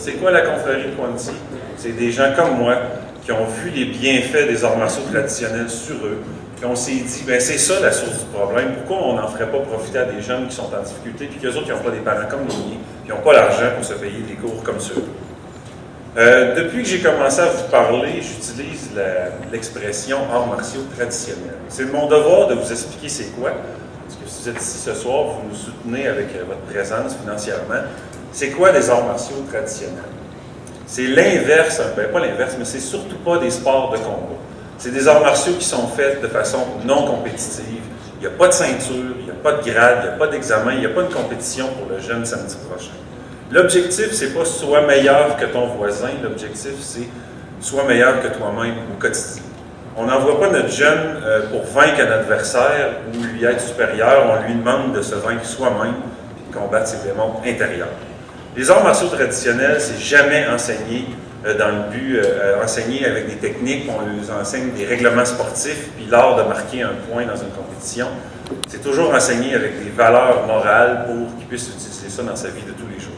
C'est quoi la confrérie de Pointe-ci? C'est des gens comme moi qui ont vu les bienfaits des arts martiaux traditionnels sur eux, puis on s'est dit, ben c'est ça la source du problème, pourquoi on n'en ferait pas profiter à des jeunes qui sont en difficulté, puis qu'eux autres qui n'ont pas des parents comme les miens, qui n'ont pas l'argent pour se payer des cours comme ceux. Depuis que j'ai commencé à vous parler, j'utilise l'expression arts martiaux traditionnels. C'est mon devoir de vous expliquer c'est quoi, parce que si vous êtes ici ce soir, vous nous soutenez avec votre présence financièrement. C'est quoi des arts martiaux traditionnels? C'est l'inverse, ben pas l'inverse, mais c'est surtout pas des sports de combat. C'est des arts martiaux qui sont faits de façon non compétitive. Il n'y a pas de ceinture, il n'y a pas de grade, il n'y a pas d'examen, il n'y a pas de compétition pour le jeune samedi prochain. L'objectif, c'est pas sois meilleur que ton voisin, l'objectif, c'est sois meilleur que toi-même au quotidien. On n'envoie pas notre jeune pour vaincre un adversaire ou lui être supérieur, on lui demande de se vaincre soi-même et de combattre ses démons intérieurs. Les arts martiaux traditionnels, c'est jamais enseigné dans le but, enseigné avec des techniques, on leur enseigne des règlements sportifs, puis l'art de marquer un point dans une compétition. C'est toujours enseigné avec des valeurs morales pour qu'il puisse utiliser ça dans sa vie de tous les jours.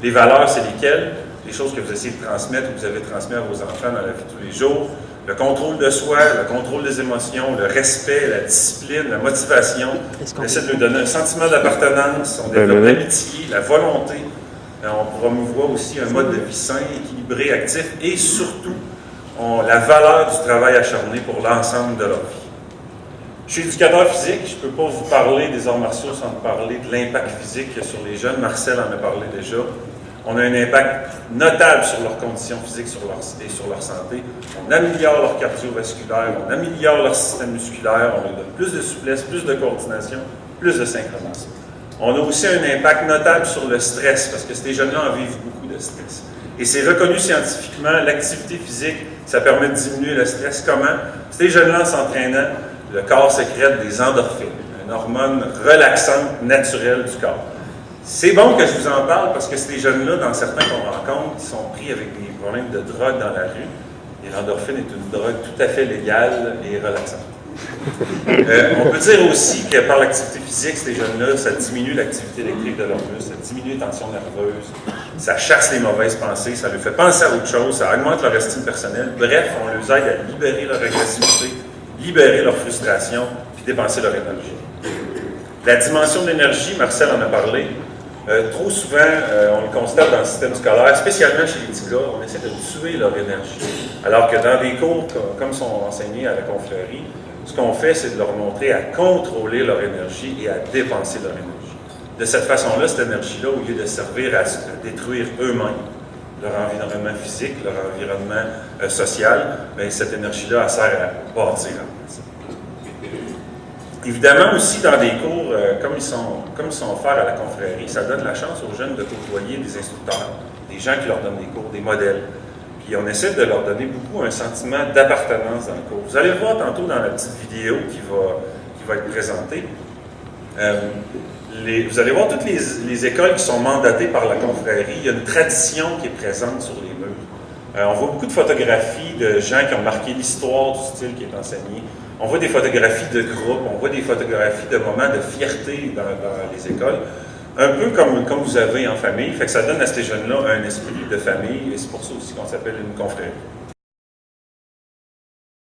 Les valeurs, c'est lesquelles? Les choses que vous essayez de transmettre ou que vous avez transmis à vos enfants dans la vie de tous les jours. Le contrôle de soi, le contrôle des émotions, le respect, la discipline, la motivation. On essaie de lui donner un sentiment d'appartenance, on développe l'amitié, la volonté. On promouvoit aussi un mode de vie sain, équilibré, actif et surtout la valeur du travail acharné pour l'ensemble de leur vie. Je suis éducateur physique, je ne peux pas vous parler des arts martiaux sans vous parler de l'impact physique sur les jeunes. Marcel en a parlé déjà. On a un impact notable sur leurs conditions physiques et sur leur santé. On améliore leur cardiovasculaire, on améliore leur système musculaire, on leur donne plus de souplesse, plus de coordination, plus de synchronisme. On a aussi un impact notable sur le stress, parce que ces jeunes-là en vivent beaucoup de stress. Et c'est reconnu scientifiquement, l'activité physique, ça permet de diminuer le stress. Comment? Ces jeunes-là, en s'entraînant, le corps sécrète des endorphines, une hormone relaxante naturelle du corps. C'est bon que je vous en parle parce que ces jeunes-là, dans certains qu'on rencontre, qui sont pris avec des problèmes de drogue dans la rue, et l'endorphine est une drogue tout à fait légale et relaxante. On peut dire aussi que par l'activité physique, ces jeunes-là, ça diminue l'activité électrique de leurs muscles, ça diminue les tensions nerveuses, ça chasse les mauvaises pensées, ça leur fait penser à autre chose, ça augmente leur estime personnelle. Bref, on les aide à libérer leur agressivité, libérer leur frustration, puis dépenser leur énergie. La dimension de l'énergie, Marcel en a parlé. Trop souvent, on le constate dans le système scolaire, spécialement chez les petits gars, on essaie de tuer leur énergie. Alors que dans des cours comme sont enseignés à la confrérie, ce qu'on fait, c'est de leur montrer à contrôler leur énergie et à dépenser leur énergie. De cette façon-là, cette énergie-là, au lieu de servir à détruire eux-mêmes, leur environnement physique, leur environnement social, bien, cette énergie-là, elle sert à bâtir. Évidemment, aussi, dans des cours, comme ils sont offerts à la confrérie, ça donne la chance aux jeunes de côtoyer des instructeurs, des gens qui leur donnent des cours, des modèles. Puis on essaie de leur donner beaucoup un sentiment d'appartenance dans le cours. Vous allez le voir tantôt dans la petite vidéo qui va être présentée. Vous allez voir toutes les écoles qui sont mandatées par la confrérie. Il y a une tradition qui est présente sur les murs. On voit beaucoup de photographies de gens qui ont marqué l'histoire du style qui est enseigné. On voit des photographies de groupe, on voit des photographies de moments de fierté dans les écoles. Un peu comme vous avez en famille, fait que ça donne à ces jeunes-là un esprit de famille, et c'est pour ça aussi qu'on s'appelle une confrérie.